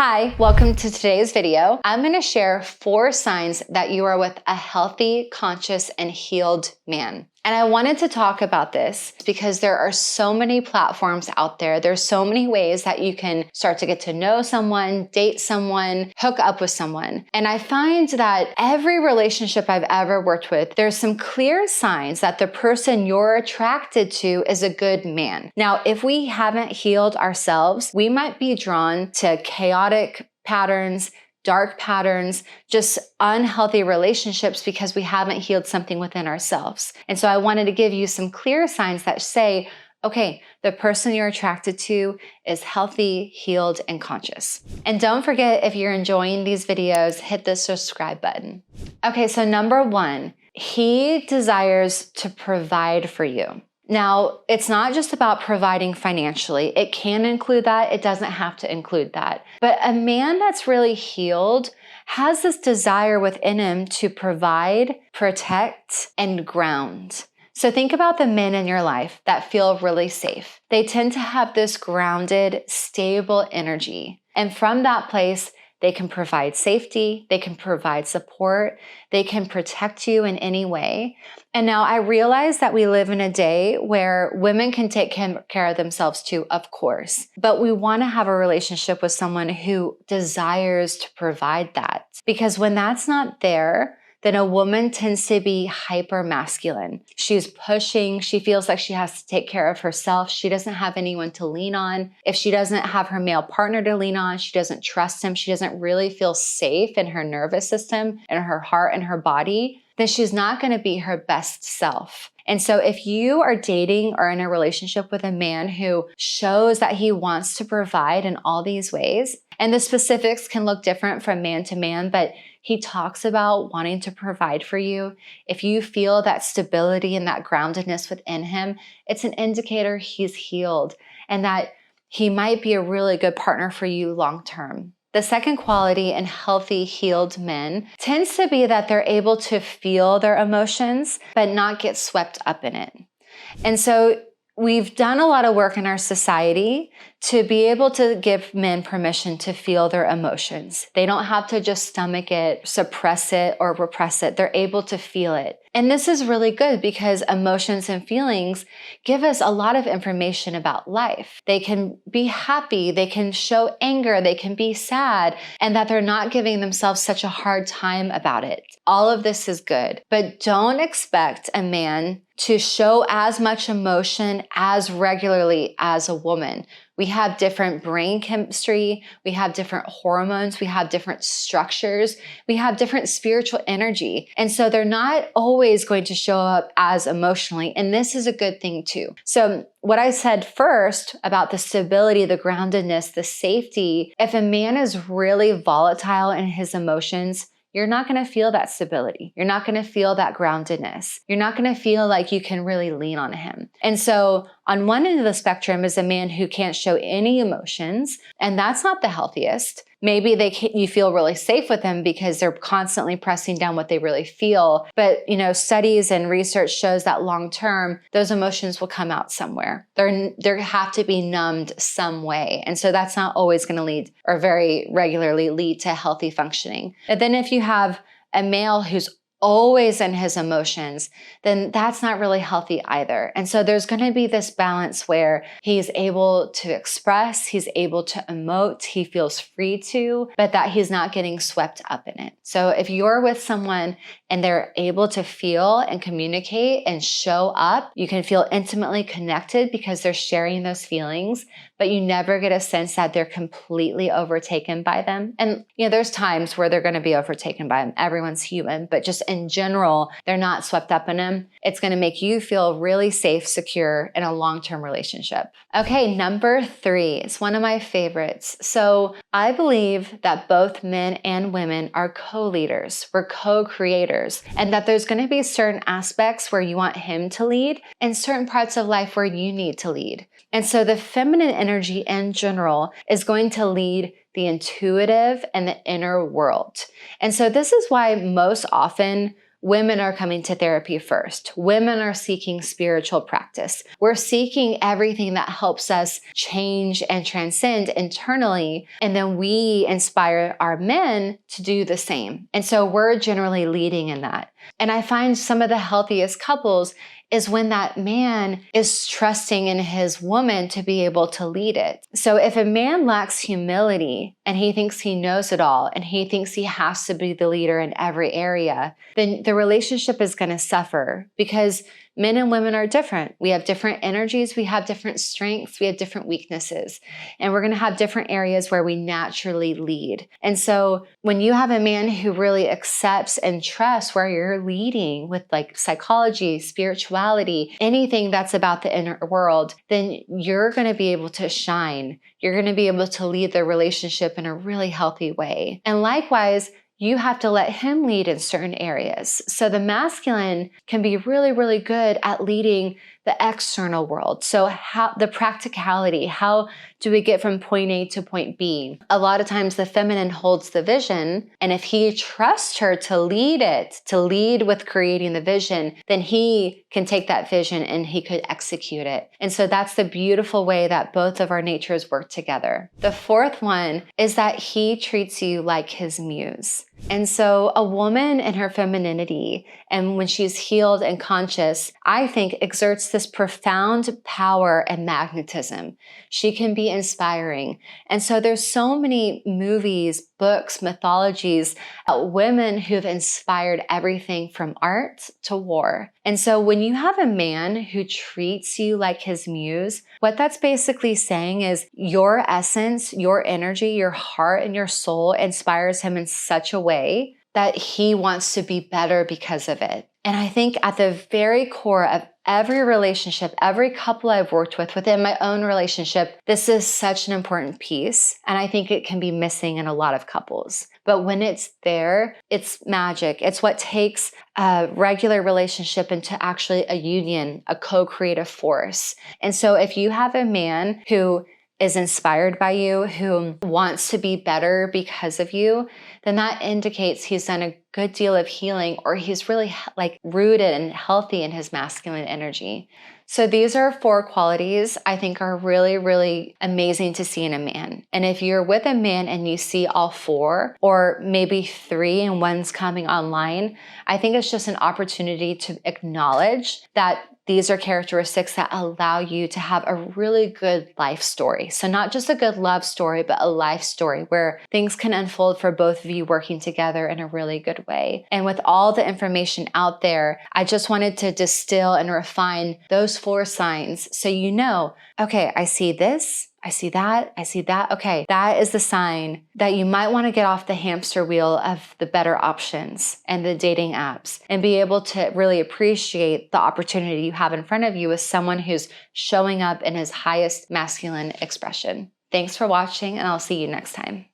Hi, welcome to today's video. I'm going to share 4 signs that you are with a healthy, conscious, and healed man. And I wanted to talk about this because there are so many platforms out there. There's so many ways that you can start to get to know someone, date someone, hook up with someone. And I find that every relationship I've ever worked with, there's some clear signs that the person you're attracted to is a good man. Now, if we haven't healed ourselves, we might be drawn to chaotic patterns, dark patterns, just unhealthy relationships because we haven't healed something within ourselves. And so I wanted to give you some clear signs that say, okay, the person you're attracted to is healthy, healed, and conscious. And don't forget, if you're enjoying these videos, hit the subscribe button. Okay, so number 1, he desires to provide for you. Now, it's not just about providing financially. It can include that. It doesn't have to include that. But a man that's really healed has this desire within him to provide, protect, and ground. So think about the men in your life that feel really safe. They tend to have this grounded, stable energy. And from that place, they can provide safety, they can provide support, they can protect you in any way. And now I realize that we live in a day where women can take care of themselves too, of course. But we want to have a relationship with someone who desires to provide that. Because when that's not there, then a woman tends to be hyper masculine. She's pushing. She feels like she has to take care of herself. She doesn't have anyone to lean on. If she doesn't have her male partner to lean on, she doesn't trust him. She doesn't really feel safe in her nervous system and her heart and her body, then she's not going to be her best self. And so if you are dating or in a relationship with a man who shows that he wants to provide in all these ways, and the specifics can look different from man to man, but he talks about wanting to provide for you. If you feel that stability and that groundedness within him, it's an indicator he's healed and that he might be a really good partner for you long term. The second quality in healthy, healed men tends to be that they're able to feel their emotions, but not get swept up in it. And so we've done a lot of work in our society to be able to give men permission to feel their emotions. They don't have to just stomach it, suppress it, or repress it. They're able to feel it. And this is really good because emotions and feelings give us a lot of information about life. They can be happy, they can show anger, they can be sad, and that they're not giving themselves such a hard time about it. All of this is good, but don't expect a man to show as much emotion as regularly as a woman. We have different brain chemistry, we have different hormones, we have different structures, we have different spiritual energy. And so they're not always going to show up as emotionally. And this is a good thing too. So what I said first about the stability, the groundedness, the safety, if a man is really volatile in his emotions, you're not going to feel that stability. You're not going to feel that groundedness. You're not going to feel like you can really lean on him. And so on one end of the spectrum is a man who can't show any emotions, and that's not the healthiest. Maybe you feel really safe with them because they're constantly pressing down what they really feel. But, studies and research shows that long term, those emotions will come out somewhere. They have to be numbed some way. And so that's not always going to lead or very regularly lead to healthy functioning. And then if you have a male who's always in his emotions, then that's not really healthy either. And so there's going to be this balance where he's able to express, he's able to emote, he feels free to, but that he's not getting swept up in it. So if you're with someone and they're able to feel and communicate and show up, you can feel intimately connected because they're sharing those feelings, but you never get a sense that they're completely overtaken by them. And there's times where they're going to be overtaken by them. Everyone's human, but just in general, they're not swept up in them. It's going to make you feel really safe, secure in a long-term relationship. Okay, number 3 is one of my favorites. So I believe that both men and women are co-leaders. We're co-creators, and that there's going to be certain aspects where you want him to lead and certain parts of life where you need to lead. And so the feminine energy in general is going to lead the intuitive and the inner world. And so this is why most often women are coming to therapy first. Women are seeking spiritual practice. We're seeking everything that helps us change and transcend internally. And then we inspire our men to do the same. And so we're generally leading in that. And I find some of the healthiest couples is when that man is trusting in his woman to be able to lead it. So if a man lacks humility and he thinks he knows it all and he thinks he has to be the leader in every area, then the relationship is going to suffer because men and women are different. We have different energies, we have different strengths, we have different weaknesses, and we're going to have different areas where we naturally lead. And so when you have a man who really accepts and trusts where you're leading with like psychology, spirituality, anything that's about the inner world, then you're going to be able to shine. You're going to be able to lead the relationship in a really healthy way. And likewise, you have to let him lead in certain areas. So the masculine can be really, really good at leading the external world. So how the practicality, how do we get from point A to point B? A lot of times the feminine holds the vision, and if he trusts her to lead it, to lead with creating the vision, then he can take that vision and he could execute it. And so that's the beautiful way that both of our natures work together. The fourth one is that he treats you like his muse. And so a woman in her femininity, and when she's healed and conscious, I think exerts this profound power and magnetism. She can be inspiring. And so there's so many movies, books, mythologies about women who've inspired everything from art to war. And so when you have a man who treats you like his muse, what that's basically saying is your essence, your energy, your heart, and your soul inspires him in such a way that he wants to be better because of it. And I think at the very core of every relationship, every couple I've worked with, within my own relationship, this is such an important piece. And I think it can be missing in a lot of couples. But when it's there, it's magic. It's what takes a regular relationship into actually a union, a co-creative force. And so if you have a man who is inspired by you, who wants to be better because of you, then that indicates he's done a good deal of healing, or he's really like rooted and healthy in his masculine energy. So these are 4 qualities I think are really, really amazing to see in a man. And if you're with a man and you see all 4, or maybe 3 and one's coming online, I think it's just an opportunity to acknowledge that these are characteristics that allow you to have a really good life story. So not just a good love story, but a life story where things can unfold for both of you working together in a really good way. And with all the information out there, I just wanted to distill and refine those 4 signs so you know, okay, I see this, I see that, I see that. Okay, that is the sign that you might want to get off the hamster wheel of the better options and the dating apps and be able to really appreciate the opportunity you have in front of you as someone who's showing up in his highest masculine expression. Thanks for watching, and I'll see you next time.